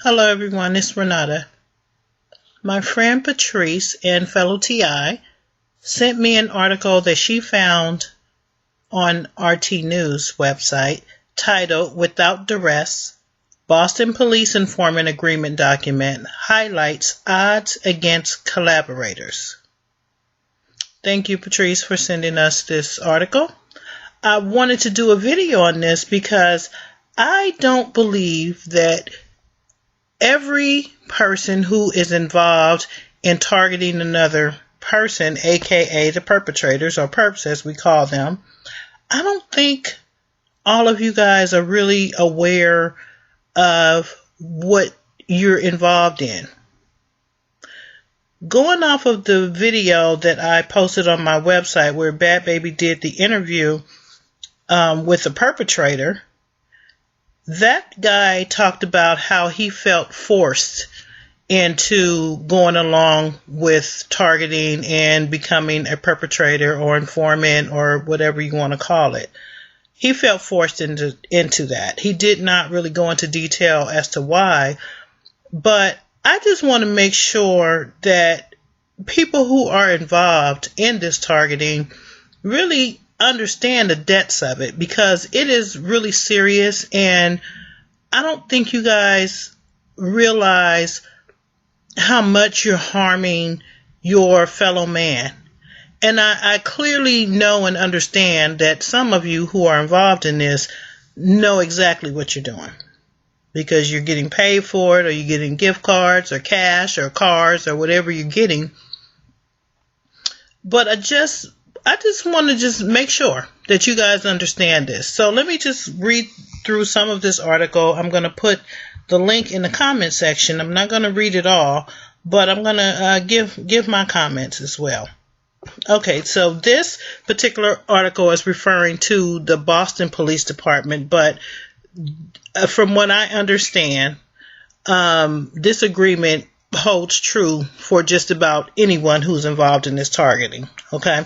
Hello everyone, it's Renata. My friend Patrice and fellow TI sent me an article that she found on RT News website titled "Without Duress, Boston Police Informant Agreement Document Highlights Odds Against Collaborators." Thank you, Patrice, for sending us this article. I wanted to do a video on this because I don't believe that every person who is involved in targeting another person, aka the perpetrators or perps as we call them, I don't think all of you guys are really aware of what you're involved in. Going off of the video that I posted on my website where Bad Baby did the interview with the perpetrator, that guy talked about how he felt forced into going along with targeting and becoming a perpetrator or informant or whatever you want to call it. He felt forced into that. He did not really go into detail as to why, but I just want to make sure that people who are involved in this targeting really understand the depths of it, because it is really serious, and I don't think you guys realize how much you're harming your fellow man. And I clearly know and understand that some of you who are involved in this know exactly what you're doing, because you're getting paid for it, or you're getting gift cards or cash or cars or whatever you're getting. But I just want to make sure that you guys understand this. So let me just read through some of this article. I'm going to put the link in the comment section. I'm not going to read it all, but I'm going to give my comments as well. Okay, so this particular article is referring to the Boston Police Department, but from what I understand, this agreement holds true for just about anyone who's involved in this targeting. Okay,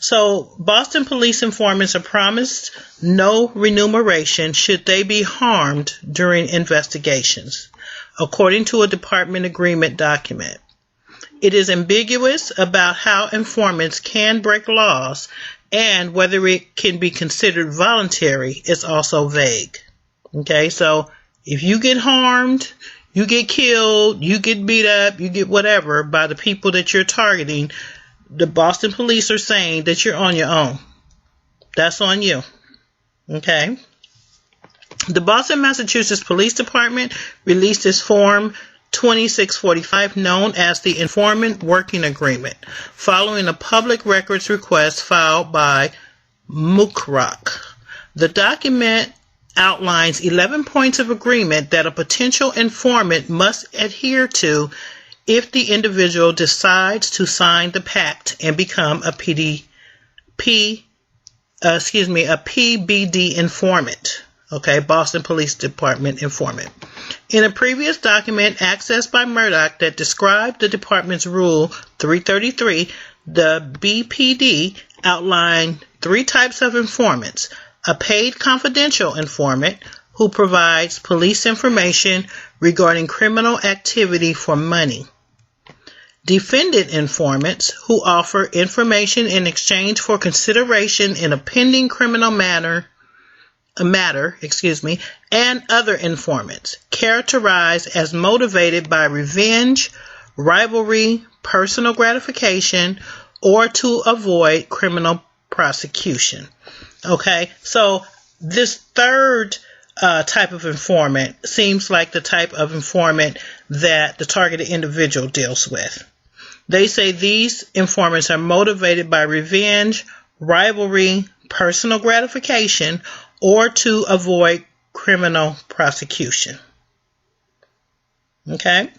so Boston police informants are promised no remuneration should they be harmed during investigations, according to a department agreement document. It is ambiguous about how informants can break laws, and whether it can be considered voluntary is also vague. Okay, so if you get harmed, you get killed, you get beat up, you get whatever by the people that you're targeting, the Boston police are saying that you're on your own. That's on you. Okay. The Boston, Massachusetts Police Department released this Form 2645, known as the Informant Working Agreement, following a public records request filed by Muckrock. The document outlines 11 points of agreement that a potential informant must adhere to if the individual decides to sign the pact and become a PBD informant. Okay, Boston Police Department informant. In a previous document accessed by Murdoch that described the department's Rule 333, the BPD outlined 3 types of informants: a paid confidential informant who provides police information regarding criminal activity for money; defendant informants who offer information in exchange for consideration in a pending criminal matter, and other informants characterized as motivated by revenge, rivalry, personal gratification, or to avoid criminal prosecution. Okay, so this third type of informant seems like the type of informant that the targeted individual deals with. They say these informants are motivated by revenge, rivalry, personal gratification, or to avoid criminal prosecution. Okay?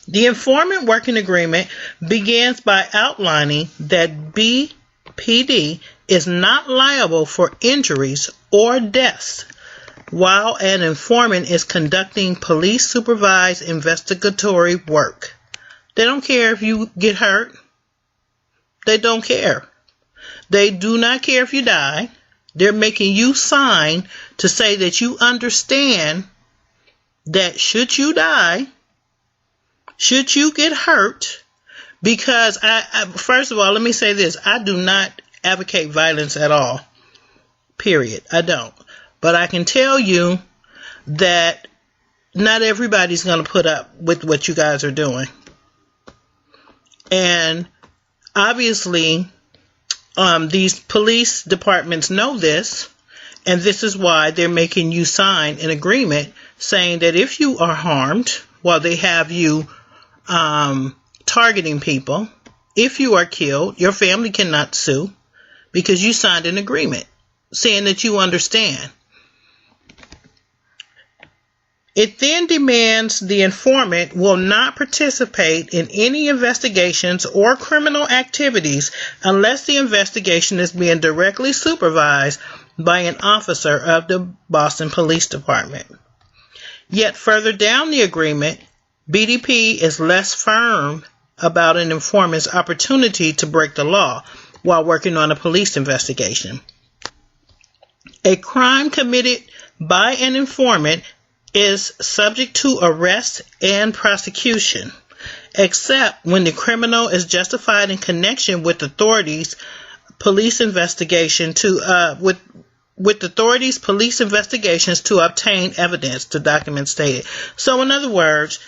The Informant Working Agreement begins by outlining that BPD is not liable for injuries or deaths while an informant is conducting police-supervised investigatory work. They don't care if you get hurt. They don't care. They do not care if you die. They're making you sign to say that you understand that should you die, should you get hurt, because first of all, let me say this. I do not advocate violence at all. Period. I don't. But I can tell you that not everybody's going to put up with what you guys are doing. And obviously, these police departments know this, and this is why they're making you sign an agreement saying that if you are harmed while they have you targeting people, if you are killed, your family cannot sue because you signed an agreement saying that you understand. It then demands the informant will not participate in any investigations or criminal activities unless the investigation is being directly supervised by an officer of the Boston Police Department. Yet further down the agreement, BDP is less firm about an informant's opportunity to break the law while working on a police investigation. A crime committed by an informant is subject to arrest and prosecution, except when the criminal is justified in connection with authorities' police investigations to obtain evidence, the document stated. So in other words,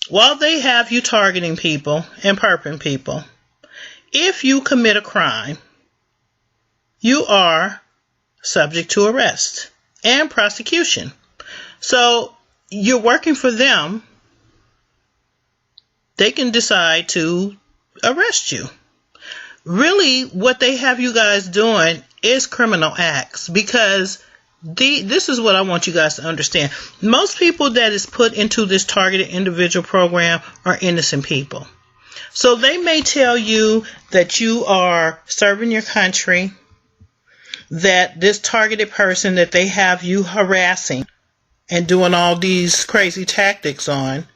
while they have you targeting people and perping people, if you commit a crime, you are subject to arrest and prosecution. So you're working for them. They can decide to arrest you. Really, what they have you guys doing is criminal acts, because this is what I want you guys to understand. Most people that is put into this targeted individual program are innocent people. So they may tell you that you are serving your country, that this targeted person that they have you harassing and doing all these crazy tactics on,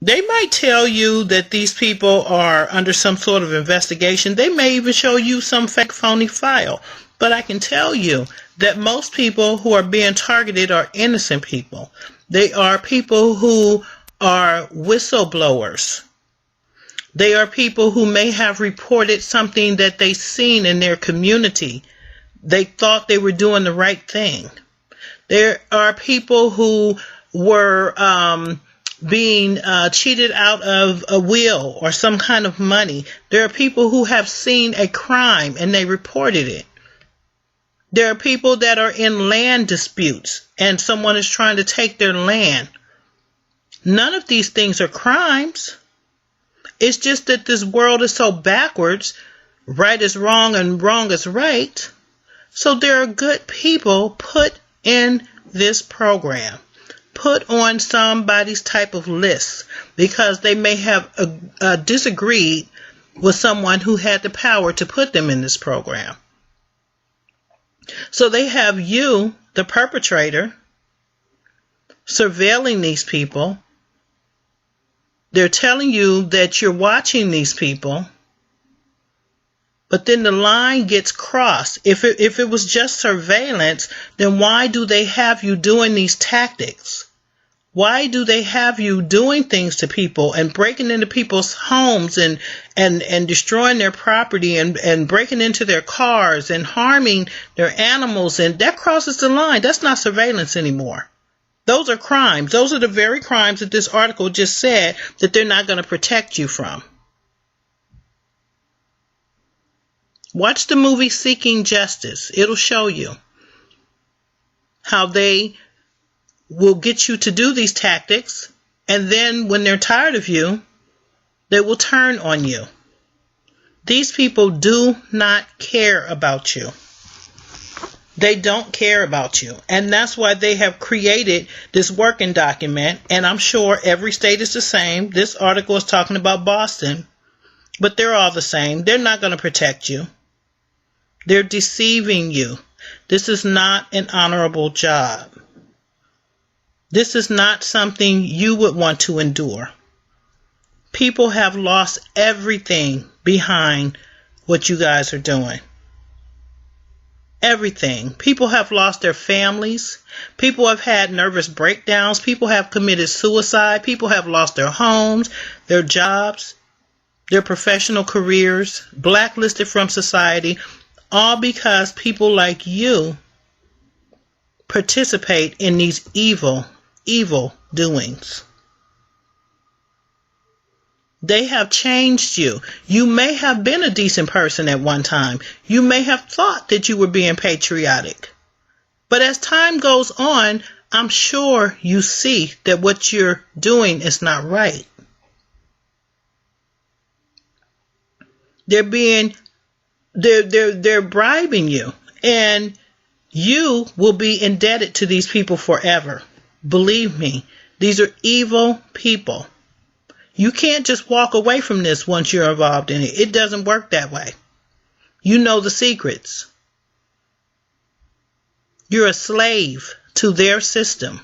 they might tell you that these people are under some sort of investigation. They may even show you some fake phony file. But I can tell you that most people who are being targeted are innocent people. They are people who are whistleblowers. They are people who may have reported something that they've seen in their community. They thought they were doing the right thing. There are people who were being cheated out of a will or some kind of money. There are people who have seen a crime and they reported it. There are people that are in land disputes and someone is trying to take their land. None of these things are crimes. It's just that this world is so backwards. Right is wrong and wrong is right. So there are good people put in this program, put on somebody's type of list because they may have disagreed with someone who had the power to put them in this program. So they have you, the perpetrator, surveilling these people. They're telling you that you're watching these people. But then the line gets crossed. If it was just surveillance, then why do they have you doing these tactics? Why do they have you doing things to people and breaking into people's homes and destroying their property and breaking into their cars and harming their animals? And that crosses the line. That's not surveillance anymore. Those are crimes. Those are the very crimes that this article just said that they're not going to protect you from. Watch the movie Seeking Justice. It'll show you how they will get you to do these tactics, and then when they're tired of you, they will turn on you. These people do not care about you. They don't care about you. And that's why they have created this working document, and I'm sure every state is the same. This article is talking about Boston, but they're all the same. They're not going to protect you. They're deceiving you. This is not an honorable job. This is not something you would want to endure. People have lost everything behind what you guys are doing. Everything. People have lost their families. People have had nervous breakdowns. People have committed suicide. People have lost their homes, their jobs, their professional careers, blacklisted from society, all because people like you participate in these evil doings. They have changed you. You may have been a decent person at one time. You may have thought that you were being patriotic. But as time goes on, I'm sure you see that what you're doing is not right. They're bribing you, and you will be indebted to these people forever. Believe me, these are evil people. You can't just walk away from this once you're involved in it. It doesn't work that way. You know the secrets. You're a slave to their system.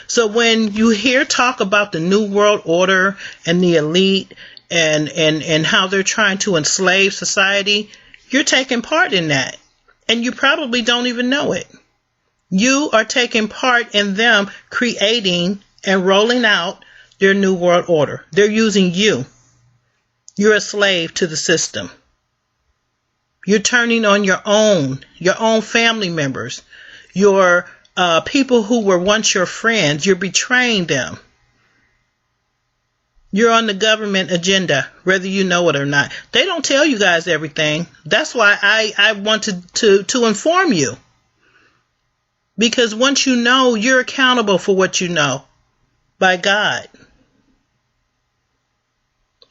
So when you hear talk about the New World Order and the elite and how they're trying to enslave society, you're taking part in that. And you probably don't even know it. You are taking part in them creating and rolling out their New World Order. They're using you. You're a slave to the system. You're turning on your own family members, your people who were once your friends. You're betraying them. You're on the government agenda, whether you know it or not. They don't tell you guys everything. That's why I wanted to inform you. Because once you know, you're accountable for what you know by God.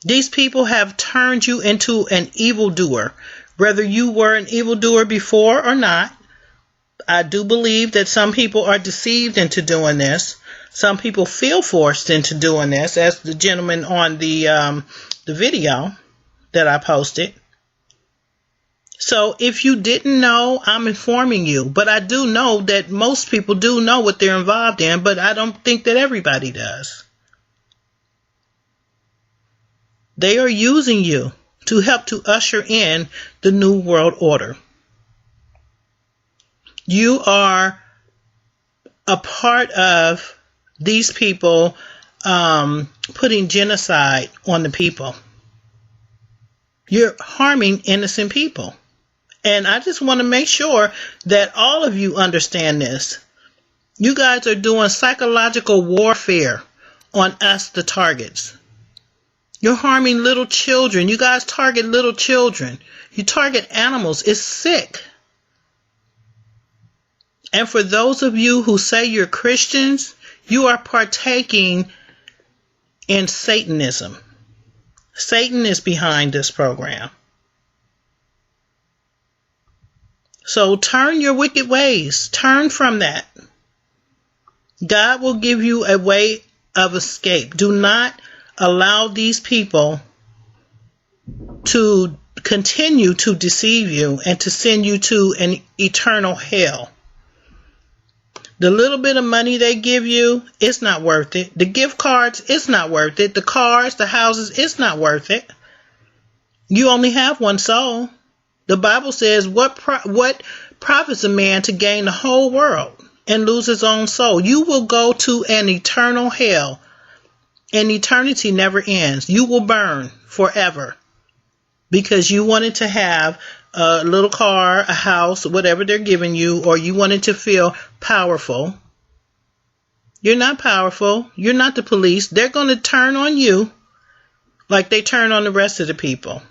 These people have turned you into an evildoer, whether you were an evildoer before or not. I do believe that some people are deceived into doing this. Some people feel forced into doing this, as the gentleman on the video that I posted. So if you didn't know, I'm informing you. But I do know that most people do know what they're involved in, but I don't think that everybody does. They are using you to help to usher in the New World Order. You are a part of these people putting genocide on the people. You're harming innocent people. And I just want to make sure that all of you understand this. You guys are doing psychological warfare on us, the targets. You're harming little children. You guys target little children. You target animals. It's sick. And for those of you who say you're Christians, you are partaking in Satanism. Satan is behind this program. So turn your wicked ways. Turn from that. God will give you a way of escape. Do not allow these people to continue to deceive you and to send you to an eternal hell. The little bit of money they give you, it's not worth it. The gift cards, it's not worth it. The cars, the houses, it's not worth it. You only have one soul. The Bible says, what profits a man to gain the whole world and lose his own soul? You will go to an eternal hell. And eternity never ends. You will burn forever because you wanted to have a little car, a house, whatever they're giving you, or you wanted to feel powerful. You're not powerful. You're not the police. They're going to turn on you like they turn on the rest of the people.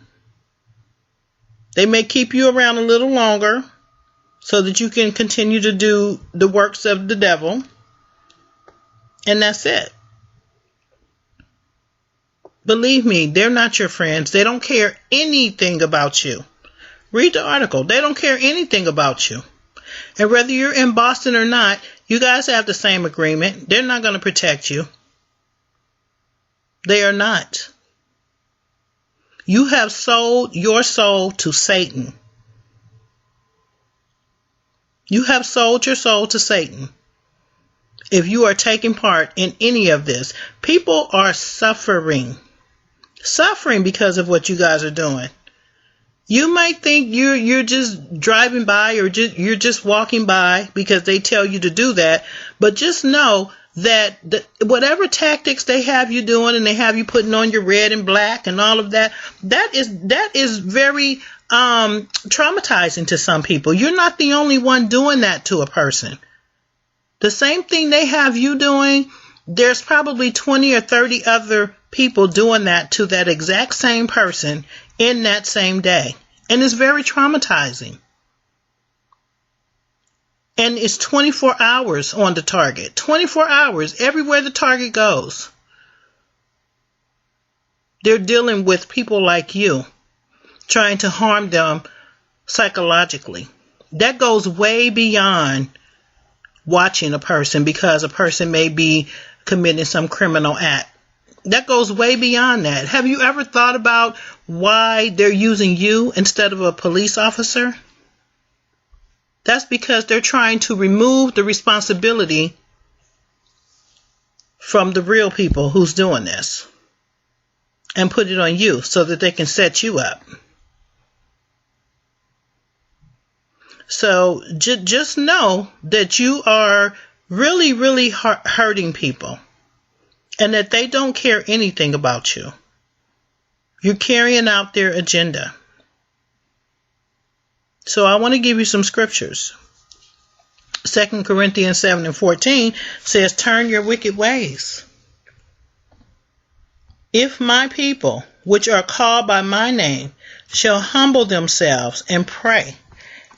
They may keep you around a little longer so that you can continue to do the works of the devil. And that's it. Believe me, they're not your friends. They don't care anything about you. Read the article. They don't care anything about you. And whether you're in Boston or not, you guys have the same agreement. They're not going to protect you. They are not. You have sold your soul to Satan. You have sold your soul to Satan. If you are taking part in any of this, people are suffering because of what you guys are doing. You might think you're just driving by, or you're just walking by because they tell you to do that, but just know that whatever tactics they have you doing, and they have you putting on your red and black and all of that, that is very traumatizing to some people. You're not the only one doing that to a person. The same thing they have you doing, there's probably 20 or 30 other people doing that to that exact same person in that same day. And it's very traumatizing. And it's 24 hours on the target. 24 hours everywhere the target goes. They're dealing with people like you, trying to harm them psychologically. That goes way beyond watching a person because a person may be committing some criminal act. That goes way beyond that. Have you ever thought about why they're using you instead of a police officer? That's because they're trying to remove the responsibility from the real people who's doing this and put it on you so that they can set you up. So just know that you are really, really hurting people, and that they don't care anything about you. You're carrying out their agenda. So I want to give you some scriptures. 2 Corinthians 7:14 says, turn your wicked ways. If my people, which are called by my name, shall humble themselves and pray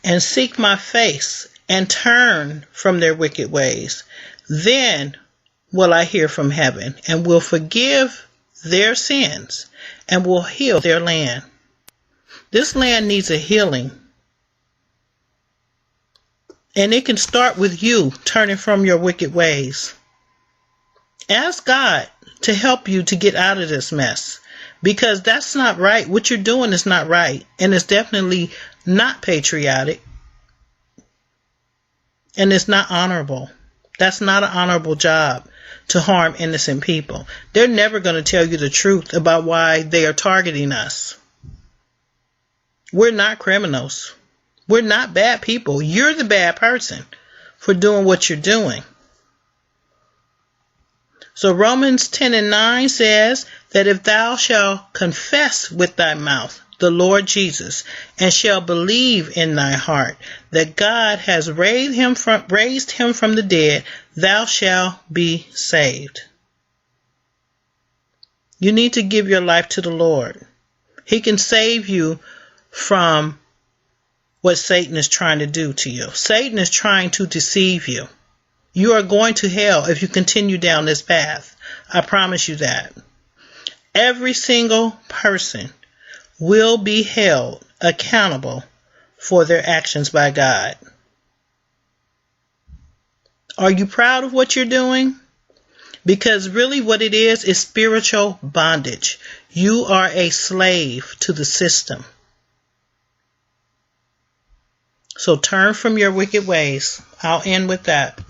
and seek my face and turn from their wicked ways, then will I hear from heaven and will forgive their sins and will heal their land. This land needs a healing. And it can start with you turning from your wicked ways. Ask God to help you to get out of this mess, because that's not right. What you're doing is not right, and it's definitely not patriotic, and it's not honorable. That's not an honorable job, to harm innocent people. They're never going to tell you the truth about why they are targeting us. We're not criminals. We're not bad people. You're the bad person for doing what you're doing. So Romans 10:9 says that if thou shalt confess with thy mouth the Lord Jesus, and shall believe in thy heart that God has raised him from the dead, thou shalt be saved. You need to give your life to the Lord. He can save you from what Satan is trying to do to you. Satan is trying to deceive you. You are going to hell if you continue down this path. I promise you that. Every single person will be held accountable for their actions by God. Are you proud of what you're doing? Because really what it is spiritual bondage. You are a slave to the system. So turn from your wicked ways. I'll end with that.